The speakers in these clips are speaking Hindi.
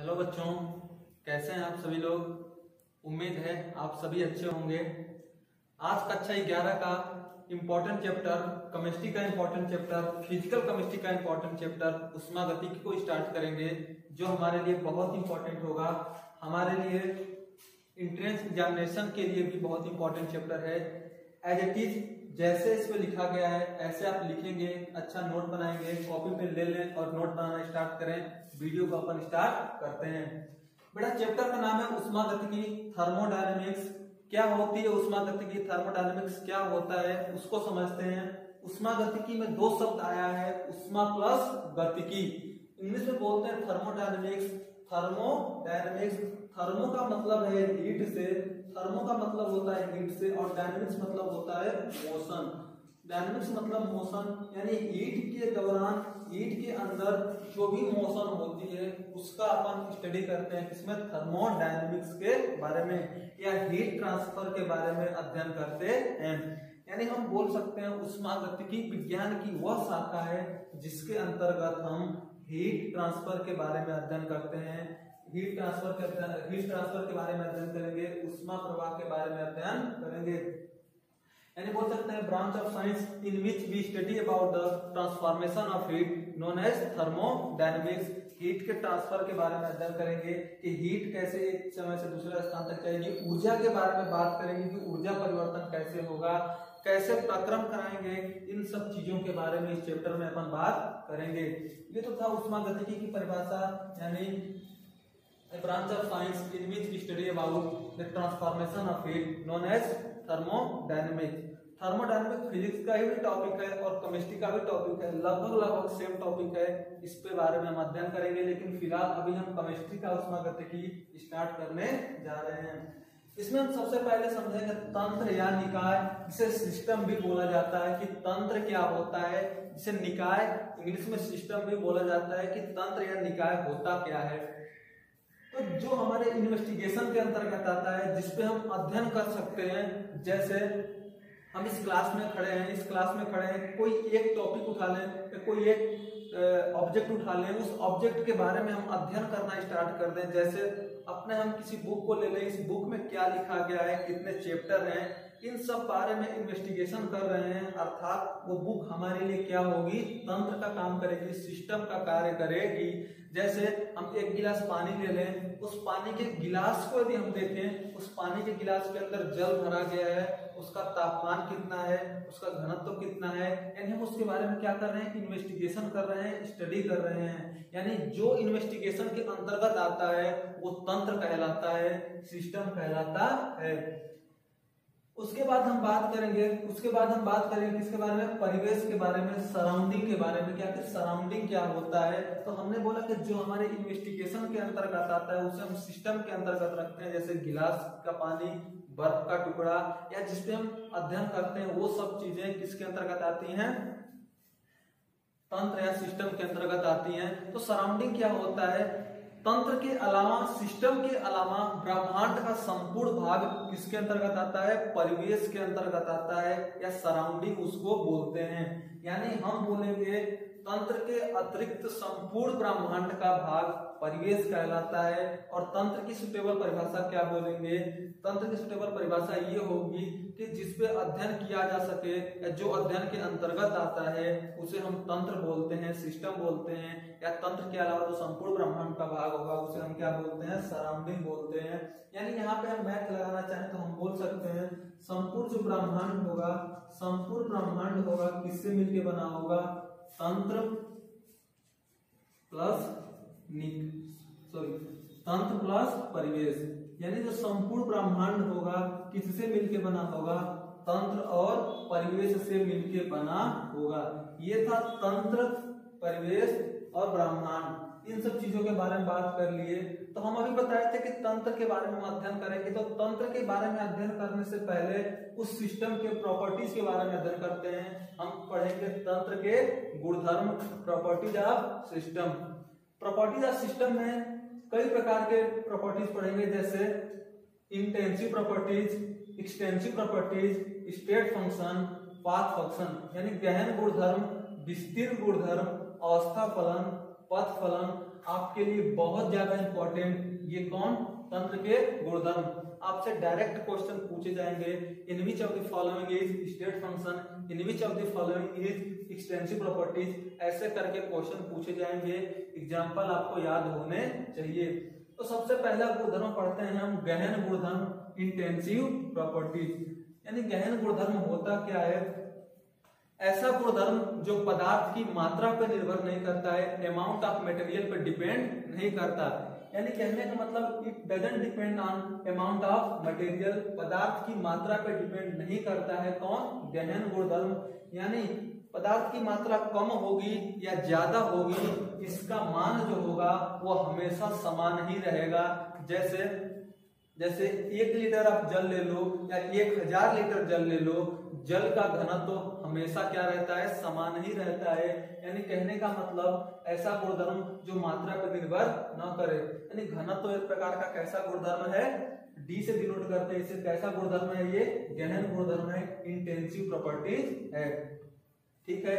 हेलो बच्चों, कैसे हैं आप सभी लोग। उम्मीद है आप सभी अच्छे होंगे। आज कक्षा 11 का इम्पोर्टेंट चैप्टर केमिस्ट्री का इम्पोर्टेंट चैप्टर फिजिकल केमिस्ट्री का इम्पोर्टेंट चैप्टर उष्मागतिकी को स्टार्ट करेंगे, जो हमारे लिए बहुत इंपॉर्टेंट होगा। हमारे लिए इंट्रेंस एग्जामिनेशन के लिए भी बहुत इंपॉर्टेंट चैप्टर है। एज इट इज जैसे इसमें लिखा गया है ऐसे आप लिखेंगे, अच्छा नोट बनाएंगे, कॉपी पे ले लें और नोट बनाना स्टार्ट करें। वीडियो को अपन स्टार्ट करते हैं। बेटा चैप्टर का नाम है उष्मागतिकी थर्मोडायनेमिक्स। क्या होती है उष्मागतिकी, थर्मोडायनेमिक्स क्या होता है उसको समझते हैं। उष्मागतिकी में दो शब्द आया है, उष्मा प्लस गतिकी। इंग्लिश में बोलते हैं थर्मोडायनेमिक्स। थर्मोडायनेमिक्स, थर्मो का मतलब है हीट से, थर्मो का मतलब होता है हीट से, और डायनेमिक्स मतलब होता है मोशन। डायनेमिक्स मतलब मोशन, यानी हीट के दौरान, हीट के अंदर जो भी मोशन होती है उसका अपन स्टडी करते हैं। किसमें? थर्मोडायनेमिक्स के बारे में या हीट ट्रांसफर के बारे में अध्ययन करते हैं। यानी हम बोल सकते हैं उष्मागतिकी विज्ञान की वह शाखा है जिसके अंतर्गत हम हीट ट्रांसफर के बारे में अध्ययन करते हैं। हीट ट्रांसफर के बारे में अध्ययन करेंगे, उष्मा प्रवाह के बारे में अध्ययन करेंगे। यानी बोल सकते हैं branch of science in which we study about the transformation of heat known as thermodynamics. Heat के ट्रांसफर के बारे में अध्ययन करेंगे कि हीट कैसे एक समय से दूसरे स्थान तक जाएगी। ऊर्जा के बारे में बात करेंगे कि ऊर्जा परिवर्तन कैसे होगा, कैसे प्रक्रम कराएंगे। इन सब चीजों के बारे में इस चैप्टर में अपन बात करेंगे। ये तो था उष्मागतिकी की परिभाषा, यानी branch of science in which we study about the transformation of heat known as thermodynamics. Thermodynamics physics का ही भी टॉपिक है और केमिस्ट्री का भी टॉपिक है, लगभग सेम टॉपिक है। इस पे बारे में हम अध्ययन करेंगे, लेकिन फिलहाल अभी हम केमिस्ट्री का उष्मागतिकी स्टार्ट करने जा रहे हैं। इसमें हम सबसे पहले समझेंगे तंत्र या निकाय, जिसे सिस्टम भी बोला जाता है। कि तंत्र क्या होता है, जिसे निकाय इंग्लिश में सिस्टम भी बोला जाता है। कि तंत्र या निकाय होता क्या है। तो जो हमारे इन्वेस्टिगेशन के अंतर्गत आता है, जिसपे हम अध्ययन कर सकते हैं। जैसे हम इस क्लास में खड़े हैं, कोई एक टॉपिक उठा लें, कोई एक ऑब्जेक्ट उठा लें, उस ऑब्जेक्ट के बारे में हम अध्ययन करना स्टार्ट कर दें। जैसे अपने हम किसी बुक को ले लें, इस बुक में क्या लिखा गया है, कितने चैप्टर हैं, इन सब बारे में इन्वेस्टिगेशन कर रहे हैं। अर्थात वो बुक हमारे लिए क्या होगी, तंत्र का काम करेगी, सिस्टम का कार्य करेगी। जैसे हम एक गिलास पानी ले लें, उस पानी के गिलास को यदि हम देखें, उस पानी के गिलास के अंदर जल भरा गया है, उसका तापमान कितना है, उसका घनत्व कितना है, यानी हम उसके बारे में क्या कर रहे हैं, इन्वेस्टिगेशन कर रहे हैं, स्टडी कर रहे हैं। यानी जो इन्वेस्टिगेशन के अंतर्गत आता है वो तंत्र कहलाता है, सिस्टम कहलाता है। उसके बाद हम बात करेंगे किसके बारे में, परिवेश के बारे में, सराउंडिंग के बारे में। क्या सराउंडिंग क्या होता है, तो हमने बोला कि जो हमारे इन्वेस्टिगेशन के अंतर्गत आता है उसे हम सिस्टम के अंतर्गत रखते हैं। जैसे गिलास का पानी, बर्फ का टुकड़ा, या जिसपे हम अध्ययन करते हैं, वो सब चीजें किसके अंतर्गत आती हैं, तंत्र या सिस्टम के अंतर्गत आती हैं। तो सराउंडिंग क्या होता है, तंत्र के अलावा, सिस्टम के अलावा ब्रह्मांड का संपूर्ण भाग किसके अंतर्गत आता है, परिवेश के अंतर्गत आता है, या सराउंडिंग उसको बोलते हैं। यानी हम बोलेंगे तंत्र के अतिरिक्त संपूर्ण ब्रह्मांड का भाग परिवेश कहलाता है। और तंत्र की सुटेबल परिभाषा क्या बोलेंगे, तंत्र की सुटेबल परिभाषा ये होगी कि जिसपे अध्ययन किया जा सके, या जो अध्ययन के अंतर्गत आता है उसे हम तंत्र बोलते हैं, सिस्टम बोलते हैं। या तंत्र के अलावा जो संपूर्ण ब्रह्मांड का भाग होगा उसे हम क्या बोलते हैं, सराउंडिंग बोलते हैं। यानी यहाँ पे हम मैथ लगाना चाहें तो हम बोल सकते हैं संपूर्ण जो ब्रह्मांड होगा, संपूर्ण ब्रह्मांड होगा किससे मिलके बना होगा, तंत्र प्लस तंत्र प्लस परिवेश। यानी जो संपूर्ण ब्रह्मांड होगा किससे मिलके बना होगा, तंत्र और परिवेश से मिलके बना होगा। ये था तंत्र, परिवेश और ब्रह्मांड। इन सब चीजों के बारे में बात कर लिए। तो हम अभी बताए थे कि तंत्र के बारे में अध्ययन करेंगे। तो तंत्र के बारे में अध्ययन करने से पहले उस सिस्टम के प्रॉपर्टीज के बारे में अध्ययन करते हैं। हम पढ़ेंगे तंत्र के गुणधर्म, properties of system. Properties of system में कई प्रकार के प्रॉपर्टीज पढ़ेंगे, जैसे intensive properties, extensive properties, state function, path function. यानी गहन गुणधर्म, विस्तीर्ण गुणधर्म, अवस्था फलन, पथ फलन, आपके लिए बहुत ज्यादा इंपॉर्टेंट। ये कौन? तंत्र के गुणधर्म। आपसे डायरेक्ट क्वेश्चन पूछे जाएंगे। In which of the following is state function, in which of the following is extensive properties, ऐसे करके क्वेश्चन पूछे जाएंगे। एग्जाम्पल आपको याद होने चाहिए। तो सबसे पहला गुणधर्म पढ़ते हैं हम, गहन गुणधर्म, इंटेंसिव प्रॉपर्टीज। यानी गहन गुणधर्म होता क्या है? ऐसा गुणधर्म जो पदार्थ की मात्रा पर निर्भर नहीं करता है, अमाउंट ऑफ मटेरियल पर डिपेंड नहीं करता। यानी कहने का मतलब it doesn't depend on amount of material, पदार्थ की मात्रा पर डिपेंड नहीं करता है। कौन? गहन गुणधर्म। यानी पदार्थ की मात्रा कम होगी या ज्यादा होगी, इसका मान जो होगा वो हमेशा समान ही रहेगा। जैसे 1 लीटर आप जल ले लो या 1000 लीटर जल ले लो, जल का घनत्व तो हमेशा क्या रहता है? समान ही रहता है। यानी कहने का मतलब ऐसा गुणधर्म जो मात्रा पर निर्भर न करे। यानी घनत्व तो एक प्रकार का कैसा गुणधर्म है? डी से डिनोट करते हैं। इसे कैसा गुणधर्म है? ये गहन गुणधर्म है, इंटेंसिव प्रॉपर्टीज है। ठीक है।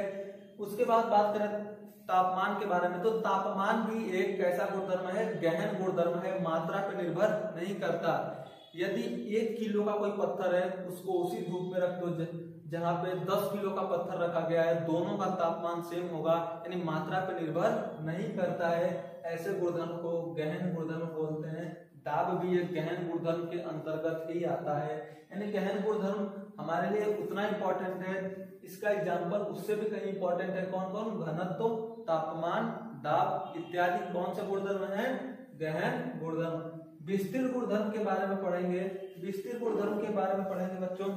उसके बाद बात करें तापमान के बारे में, तो तापमान भी एक कैसा गुणधर्म है? गहन गुणधर्म है, मात्रा पर निर्भर नहीं करता। यदि 1 किलो का कोई पत्थर है, उसको उसी धूप में रख दो जहां पे 10 किलो का पत्थर रखा गया है, दोनों का तापमान सेम होगा, यानी मात्रा पर निर्भर नहीं करता है। ऐसे गुणधर्म को गहन गुणधर्म बोलते हैं। दाब भी एक गहन गुणधर्म के अंतर्गत ही आता है। यानी गहन गुणधर्म हमारे लिए उतना इंपॉर्टेंट है, इसका एग्जाम्पल उससे भी कहीं इंपॉर्टेंट है। कौन कौन? घनत्व, तापमान, दाब इत्यादि कौन से गुणधर्म है? गहन गुणधर्म। विस्तीर्ण गुणधर्म के बारे में पढ़ेंगे। विस्तीर्ण गुणधर्म के बारे में पढ़ेंगे बच्चों।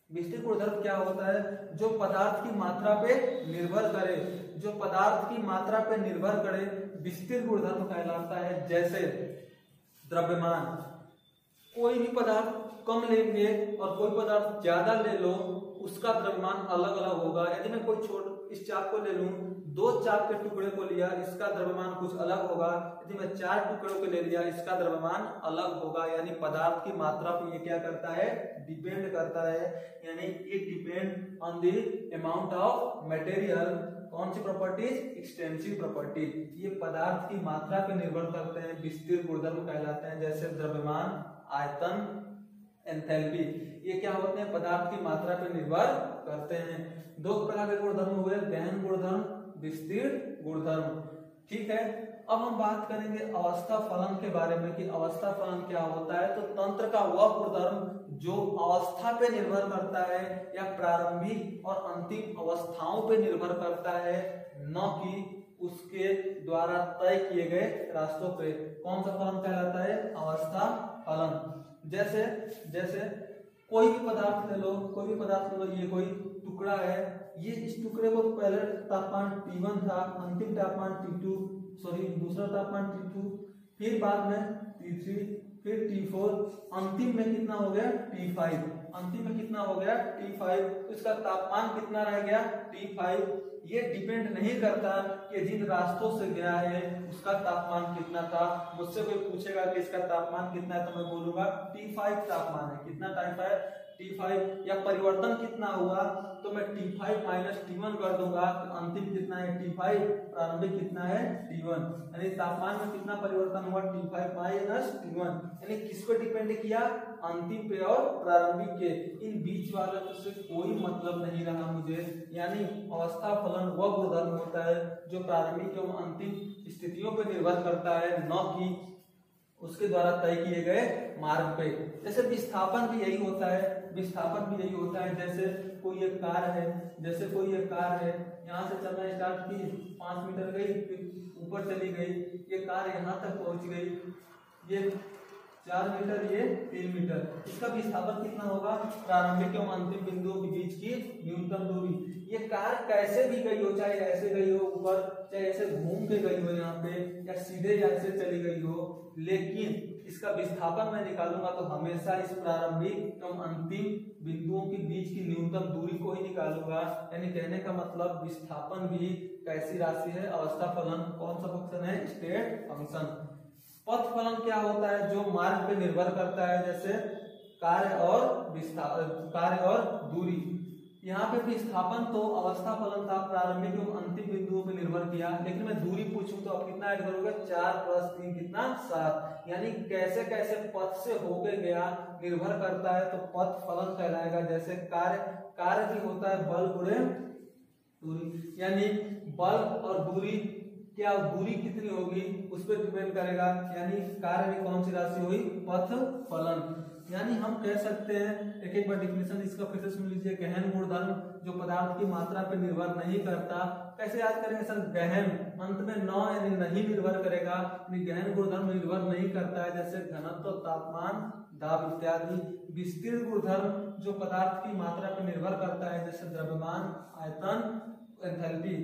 विस्तीर्ण गुणधर्म क्या होता है? जो पदार्थ की मात्रा पे निर्भर करे, जो पदार्थ की मात्रा पे निर्भर करे, विस्तीर्ण गुणधर्म कहलाता है। जैसे द्रव्यमान, कोई भी पदार्थ कम लेंगे और कोई पदार्थ ज्यादा ले लो, उसका द्रव्यमान अलग अलग होगा। यदि मैं कोई इस चाप को ले लूं, 2 चाप के टुकड़े को लिया, इसका द्रव्यमान कुछ अलग होगा। यदि मैं 4 टुकड़ों को ले लिया, इसका द्रव्यमान अलग होगा। यानी पदार्थ की मात्रा पर ये क्या करता है? डिपेंड करता है। यानी it depend on the amount of material. कौन सी प्रॉपर्टीज? Extensive properties. ये पदार्थ की मात्रा पर निर्भर करते हैं, विस्तीर्ण गुणधर्म कहलाते हैं। जैसे द्रव्यमान, आयतन, एंथैल्पी, ये क्या होते हैं? पदार्थ की मात्रा पर निर्भर करते हैं। 2 प्रकार के गुणधर्म हुए, गहन गुणधर्म, विस्तीर्ण गुणधर्म। ठीक है। अब हम बात करेंगे अवस्था फलन के बारे में कि अवस्था फलन क्या होता है। तो तंत्र का वह गुणधर्म जो अवस्था पे निर्भर करता है या प्रारंभिक और अंतिम अवस्थाओं पे निर्भर करता है, न कि उसके द्वारा तय किए गए रास्तों पे। कौन सा फलन कहलाता है? अवस्था फलन। जैसे कोई भी पदार्थ ले लो, ये कोई टुकड़ा है, ये इस टुकड़े को पहले तापमान T1 था, अंतिम तापमान T2, दूसरा तापमान T2, फिर बाद में T3, फिर T4, अंतिम में कितना हो गया? T5। अंतिम में कितना हो गया? T5। तो इसका तापमान कितना रह गया? T5। ये डिपेंड नहीं करता कि जिन रास्तों से गया है उसका तापमान कितना था। मुझसे कोई पूछेगा कि इसका तापमान कितना है, तो मैं बोलूंगा T5 तापमान है। कितना टाइम है? T5। या परिवर्तन कितना हुआ, तो मैं T5 माइनस T1 कर दूंगा, तो अंतिम कितना है? T5, प्रारंभिक कितना है? T1। यानी तापमान में कितना परिवर्तन हुआ? T5 minus T1। यानी किस पे डिपेंड किया? अंतिम पे और प्रारंभिक के। इन बीच वाले से कोई मतलब नहीं रहा मुझे। यानी अवस्था फलन वह गुणधर्म होता है जो प्रारंभिक एवं अंतिम स्थितियों पर निर्भर करता है, न कि उसके द्वारा तय किए गए मार्ग पे। जैसे विस्थापन भी यही होता है। जैसे कोई एक कार है, यहाँ से चलना स्टार्ट की, 5 मीटर गई, फिर ऊपर चली गई, ये कार यहाँ तक पहुंच गई, ये 4 मीटर, ये 3 मीटर। इसका विस्थापन कितना होगा? प्रारंभिक एवं अंतिम बिंदुओं के बीच की न्यूनतम दूरी। ये कार कैसे भी गई हो, चाहे ऐसे गई हो ऊपर, चाहे ऐसे घूम के गई हो यहाँ पे, या सीधे ऐसे चली गई हो, लेकिन इसका विस्थापन मैं निकालूंगा तो हमेशा इस प्रारंभिक एवं अंतिम बिंदुओं के बीच की न्यूनतम दूरी को ही निकालूंगा। यानी कहने का मतलब विस्थापन भी कैसी राशि है? अवस्था फलन। कौन सा फंक्शन है? State function. पथ फलन क्या होता है? जो मार्ग पे निर्भर करता है, जैसे कार्य और दूरी। यहाँ पे विस्थापन तो अवस्था फलन था, प्रारंभिक एवं अंतिम बिंदुओं पर निर्भर किया, लेकिन मैं दूरी पूछूं तो आप कितना ऐड करोगे, 4 + 3 कितना 7, यानी कैसे कैसे पथ से होके गया निर्भर करता है, तो पथ फलन कहलाएगा। जैसे कार्य भी होता है बल गुणे दूरी, यानी बल और दूरी, क्या दूरी कितनी होगी उस पर डिपेंड करेगा, यानी कार्य में कौन सी राशि हुई, पथ फलन। यानी हम कह सकते हैं, एक बार डिफिनेशन इसका फिर से सुन लीजिए, गहन गुणधर्म जो पदार्थ की मात्रा पर निर्भर नहीं करता। कैसे याद करेंगे सर, गहन अंत में न यानी नहीं निर्भर करेगा, गहन गुणधर्म निर्भर नहीं करता है, जैसे घनत्व, तापमान, दाब इत्यादि। विस्तीर्ण गुणधर्म जो पदार्थ की मात्रा पर निर्भर करता है, जैसे द्रव्यमान, आयतन, एंथैल्पी।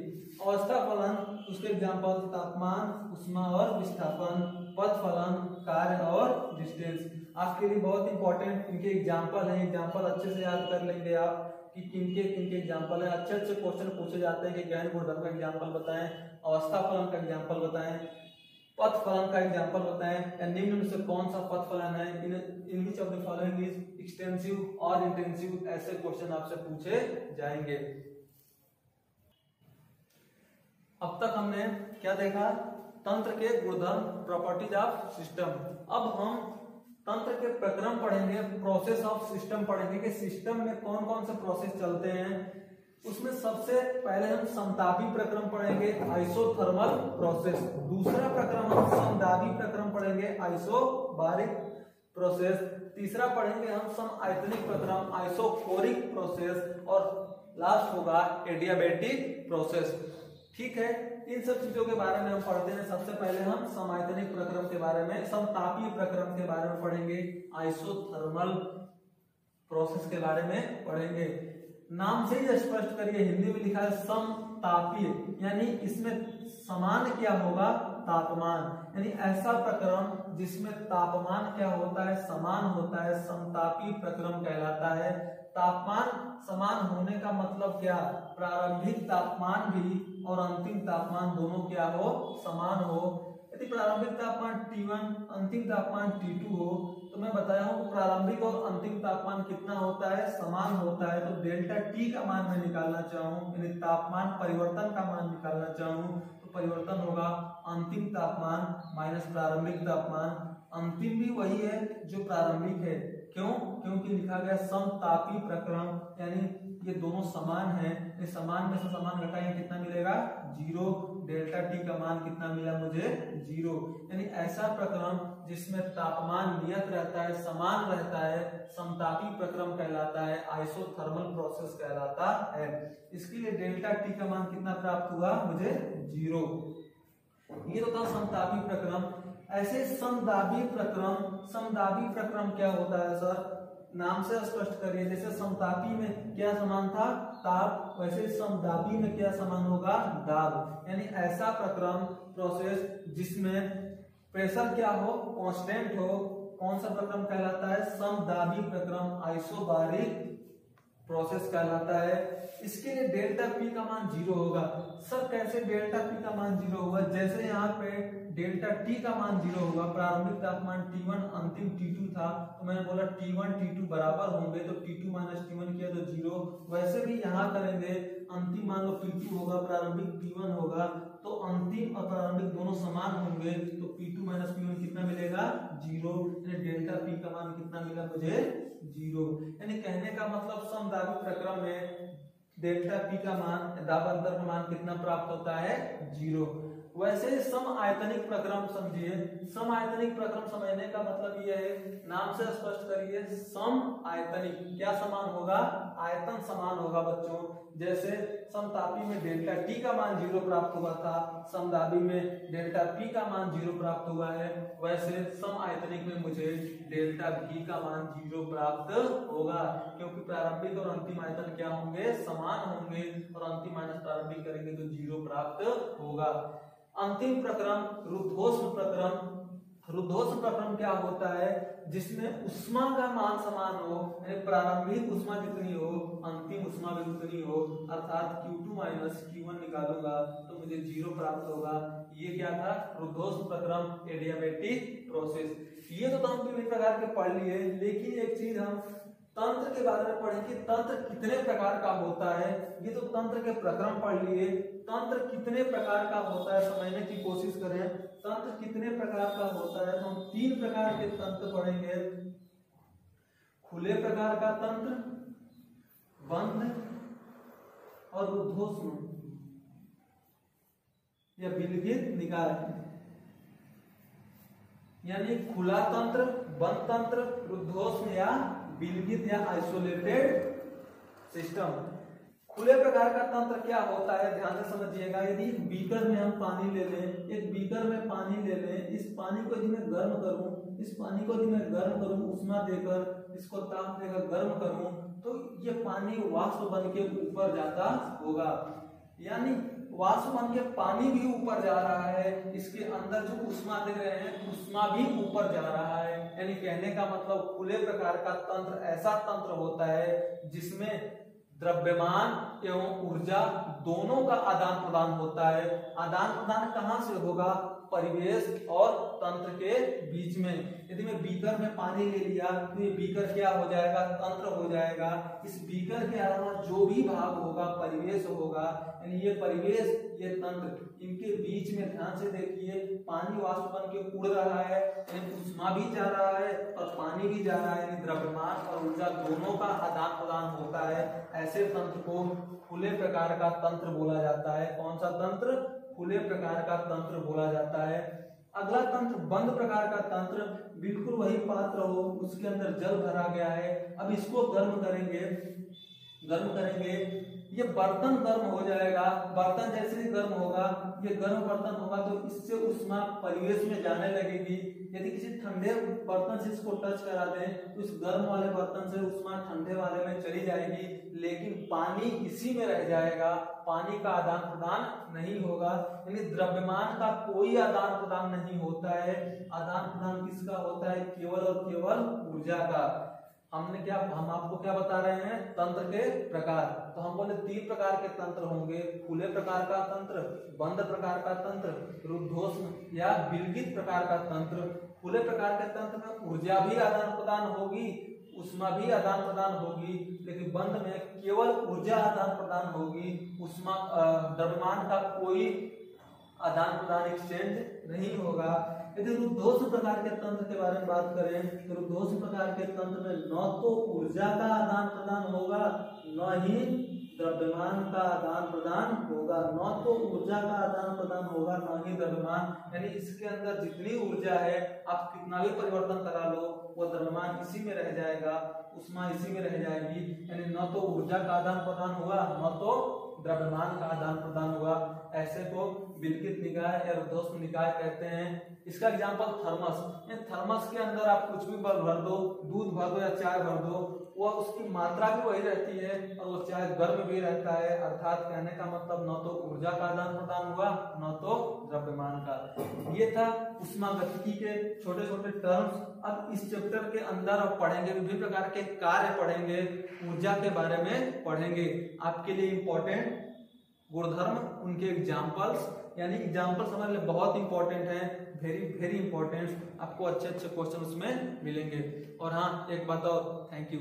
अवस्था फलन उसके एग्जांपल तापमान, ऊष्मा और विस्थापन। पथ फलन कार्य और डिस्टेंस। आपके लिए बहुत इंपॉर्टेंट इनके एग्जांपल हैं, एग्जांपल अच्छे से याद कर लेंगे आप कि किनके किनके एग्जांपल है। अच्छे अच्छे क्वेश्चन पूछे जाते हैं कि गहन गुणधर्म का एग्जांपल बताएं, अवस्था फलन का एग्जांपल बताएं, पथ फलन का एग्जांपल बताएं, या निम्न में से कौन सा पथ फलन है, in which of the following is extensive और इंटेंसिव, ऐसे क्वेश्चन आपसे पूछे जाएंगे। अब तक हमने क्या देखा, तंत्र के गुणधर्म, प्रॉपर्टीज ऑफ सिस्टम। अब हम तंत्र के प्रक्रम पढ़ेंगे, प्रोसेस ऑफ सिस्टम पढ़ेंगे कि सिस्टम में कौन कौन से प्रोसेस चलते हैं। उसमें सबसे पहले हम समतापी प्रक्रम पढ़ेंगे, आइसोथर्मल प्रोसेस। दूसरा प्रक्रम हम समदाबी प्रक्रम पढ़ेंगे, आइसोबारिक प्रोसेस। तीसरा पढ़ेंगे हम सम आयतनिक प्रक्रम, आइसोकोरिक प्रोसेस। और लास्ट होगा एडियाबेटिक प्रोसेस। ठीक है, इन सब चीजों के बारे में हम पढ़ते हैं। सबसे पहले हम समायतनिक प्रक्रम के बारे में, समतापीय प्रक्रम के बारे में पढ़ेंगे, आइसोथर्मल प्रोसेस के बारे में पढ़ेंगे। नाम से ही स्पष्ट करिए, हिंदी में लिखा है समतापीय, यानी इसमें समान क्या होगा, तापमान, यानी ऐसा प्रक्रम जिसमें तापमान क्या होता है, समान होता है, समतापीय प्रक्रम कहलाता है। तापमान समान होने का मतलब क्या, प्रारंभिक तापमान भी और अंतिम तापमान दोनों क्या हो, समान हो। यदि प्रारंभिक तापमान T1 अंतिम तापमान T2 हो, तो मैं बताया हूं प्रारंभिक और अंतिम तापमान कितना होता है, समान होता है। तो डेल्टा T का मान मैं निकालना चाहूं, यानी तापमान परिवर्तन का मान निकालना चाहूं, तो परिवर्तन होगा अंतिम तापमान माइनस प्रारंभिक तापमान। अंतिम भी वही है जो प्रारंभिक है, क्यों, क्योंकि लिखा गया समतापी प्रक्रम, यानी ये दोनों समान हैं। इस समान में से समान घटाएंगे कितना मिलेगा, 0। डेल्टा T का मान कितना मिला मुझे, 0। यानी ऐसा प्रक्रम जिसमें तापमान नियत रहता है, समान रहता है, समतापी प्रक्रम कहलाता है, आइसोथर्मल प्रोसेस कहलाता है। इसके लिए डेल्टा T का मान कितना प्राप्त हुआ मुझे, 0। ये तो था समतापी प्रक्रम। ऐसे समदाबी प्रक्रम, समदाबी प्रक्रम क्या होता है सर, नाम से स्पष्ट करिए। जैसे समतापी में क्या समान था, ताप, वैसे समदाबी में क्या समान होगा, दाब। यानी ऐसा प्रक्रम, प्रोसेस जिसमें प्रेशर क्या हो, कांस्टेंट हो, कौन सा प्रक्रम कहलाता है, समदाबी प्रक्रम, आइसोबारिक प्रोसेस कहलाता है। इसके लिए डेल्टा P का मान 0 होगा। सर कैसे डेल्टा P का मान 0 होगा, जैसे यहाँ पे डेल्टा T का मान 0 होगा, प्रारंभिक तापमान T1 अंतिम T2 था, तो मैंने बोला T1 T2 बराबर होंगे, तो T2 माइनस T1 किया तो 0। वैसे भी यहाँ करेंगे, अंतिम मान लो P2 होगा, प्रारंभिक P1 होगा, तो अंतिम और प्रारंभिक दोनों समान होंगे, तो P2 माइनस P1 कितना मिलेगा, 0। यानी डेल्टा P का मान कितना मिला मुझे, 0। यानी कहने का मतलब समदाबी प्रक्रम में डेल्टा P का मान, दाब अंतर का मान कितना प्राप्त होता है, 0। वैसे सम आयतनिक प्रक्रम समझिए। सम आयतनिक प्रक्रम समझने का मतलब यह है, नाम से स्पष्ट करिए, सम आयतनिक क्या समान होगा, आयतन समान होगा बच्चों। जैसे समतापी में डेल्टा T का मान 0 प्राप्त हुआ था, समदाबी में डेल्टा P का मान 0 प्राप्त हुआ है, वैसे सम आयतनिक में मुझे डेल्टा V का मान 0 प्राप्त होगा, क्योंकि प्रारंभिक और अंतिम आयतन क्या होंगे, समान होंगे, और अंतिम माइनस प्रारंभिक करेंगे तो 0 प्राप्त होगा। अंतिम प्रक्रम रुद्धोष्म प्रक्रम। रुद्धोष्म प्रक्रम क्या होता है, जिसमें उष्मा का मान समान हो, यानी प्रारंभिक उष्मा जितनी हो, अंतिम उष्मा भी उतनी हो, अर्थात Q2 माइनस Q1 निकालूंगा तो मुझे 0 प्राप्त होगा। ये क्या था, रुद्धोष्म प्रक्रम, एडियाबेटिक प्रोसेस। ये तो हम विभिन्न प्रकार के पढ़ लिए, लेकिन एक चीज हम तंत्र के बारे में पढ़ेंगे। तंत्र कितने प्रकार का होता है, ये तो तंत्र के प्रक्रम पढ़ लिए। तंत्र कितने प्रकार का होता है समझने की कोशिश करें। तंत्र कितने प्रकार का होता है तो हम 3 प्रकार के तंत्र पढ़ेंगे। खुले प्रकार का तंत्र, बंद और रुद्धोष्म या विलगित निकाय, यानी खुला तंत्र, बंद तंत्र, रुद्धोष्म या विलगित या आइसोलेटेड सिस्टम। खुले प्रकार का तंत्र क्या होता है ध्यान से समझिएगा। यदि बीकर में हम पानी ले लें, एक बीकर में पानी ले लें, इस पानी को यदि मैं गर्म करूं, इस पानी को यदि मैं गर्म करूं उष्मा देकर, इसको ताप देकर गर्म करूं, तो ये पानी वाष्प बन के ऊपर जाता होगा, यानी वाष्प बन के पानी भी ऊपर जा रहा है, इसके अंदर जो उष्मा दे रहे हैं उष्मा भी ऊपर जा रहा है। यानी कहने का मतलब खुले प्रकार का तंत्र ऐसा तंत्र होता है जिसमें द्रव्यमान एवं ऊर्जा दोनों का आदान प्रदान होता है। आदान प्रदान कहाँ से होगा, परिवेश और तंत्र के बीच में। यदि मैं बीकर में पानी ले लिया तो ये बीकर क्या हो जाएगा, तंत्र हो जाएगा। इस बीकर के अलावा जो भी भाग होगा परिवेश होगा, यानी ये परिवेश ये तंत्र, इनके बीच में ध्यान से देखिए पानी वाष्प बन के उड़ रहा है, यानी उष्मा भी जा रहा है और पानी भी जा रहा है, यानी द्रव्यमान और ऊर्जा दोनों का आदान प्रदान होता है। ऐसे तंत्र को खुले प्रकार का तंत्र बोला जाता है। कौन सा तंत्र, खुले प्रकार का तंत्र बोला जाता है। अगला तंत्र बंद प्रकार का तंत्र, बिल्कुल वही पात्र हो, उसके अंदर जल भरा गया है, अब इसको गर्म करेंगे, ये बर्तन गर्म हो जाएगा। बर्तन जैसे ही गर्म होगा, ये गर्म बर्तन होगा तो इससे उष्मा परिवेश में जाने लगेगी। यदि किसी ठंडे बर्तन से इसको टच करा दें तो इस गर्म वाले बर्तन से उष्मा ठंडे वाले में चली जाएगी, लेकिन पानी इसी में रह जाएगा, पानी का आदान प्रदान नहीं होगा। यानी द्रव्यमान का कोई आदान प्रदान नहीं होता है। आदान प्रदान किसका होता है, केवल और केवल ऊर्जा का। हम आपको क्या बता रहे हैं, तंत्र के प्रकार। तो हम बोले 3 प्रकार के तंत्र होंगे, खुले प्रकार का तंत्र, बंद प्रकार का तंत्र, रुद्धोष्म या विलगित प्रकार का तंत्र। खुले प्रकार के तंत्र में ऊर्जा भी आदान प्रदान होगी, उष्मा भी आदान प्रदान होगी, लेकिन बंद में केवल ऊर्जा आदान प्रदान होगी, उष्मा द्रव्यमान का कोई आदान प्रदान एक्सचेंज नहीं होगा। यदि रुद्धोष्म प्रकार के तंत्र के बारे में बात करें तो रुद्धोष्म प्रकार के तंत्र में न तो ऊर्जा का आदान प्रदान होगा, न ही द्रव्यमान का आदान प्रदान होगा। न तो ऊर्जा का आदान प्रदान होगा, न ही द्रव्यमान, यानी इसके अंदर जितनी ऊर्जा है आप कितना भी परिवर्तन करा लो, वो द्रव्यमान इसी में रह जाएगा, उष्मा इसी में रह जाएगी। यानी न तो ऊर्जा का आदान प्रदान होगा, न तो द्रव्यमान का आदान प्रदान होगा। ऐसे को विलगित निकाय या रुद्धोष्म निकाय कहते हैं। इसका एग्जांपल थर्मस। थर्मस के अंदर आप कुछ भी भर दो, दूध भर दो या चाय भर दो, वो उसकी मात्रा भी वही रहती है और वो चाय गर्म भी रहता है। अर्थात कहने का मतलब न तो ऊर्जा का आदान प्रदान हुआ, न तो द्रव्यमान का। ये था उष्मागतिकी के छोटे छोटे टर्म्स। अब इस चैप्टर के अंदर आप पढ़ेंगे विभिन्न प्रकार के कार्य पढ़ेंगे, ऊर्जा के बारे में पढ़ेंगे। आपके लिए इंपॉर्टेंट गुणधर्म, उनके एग्जाम्पल्स, यानी एग्जाम्पल्स हमारे लिए बहुत इंपॉर्टेंट है, वेरी इंपॉर्टेंट। आपको अच्छे क्वेश्चन उसमें मिलेंगे। और हाँ, एक बात और, थैंक यू।